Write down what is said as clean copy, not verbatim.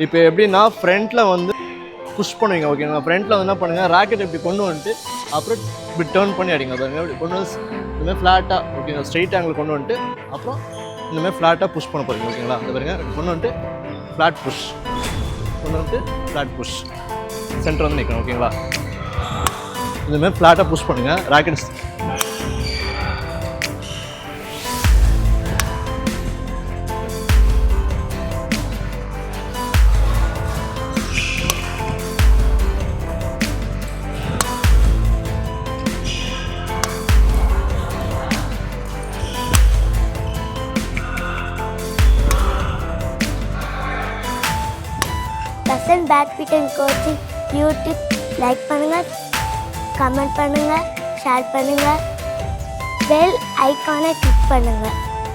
இப்போ எப்படின்னா ஃப்ரண்ட்டில் வந்து புஷ் பண்ணுவீங்க ஓகேங்களா. ஃப்ரண்ட்டில் வந்து என்ன பண்ணுங்கள், ராக்கெட் இப்படி கொண்டு வந்துட்டு அப்புறம் இப்படி டேர்ன் பண்ணி அடிங்க. பாருங்க இப்படி கொண்டு வந்து இந்தமாதிரி ஃப்ளாட்டாக ஓகேங்களா, ஸ்ட்ரெயிட் ஆங்கிள் கொண்டு வந்துட்டு அப்புறம் இந்தமாதிரி ஃப்ளாட்டாக புஷ் பண்ண போகிறீங்க ஓகேங்களா. அந்த பாருங்க கொண்டு வந்துட்டு ஃப்ளாட் புஷ், கொண்டு வந்துட்டு ஃப்ளாட் புஷ், சென்டர் வந்து நிற்கணும் ஓகேங்களா. இந்தமாதிரி ஃப்ளாட்டாக புஷ் பண்ணுங்கள் rocket. Lesson badminton coaching YouTube like பண்ணுங்கள், கமெண்ட் பண்ணுங்கள், ஷேர் பண்ணுங்கள், பெல் ஐக்கானை கிளிக் பண்ணுங்கள்.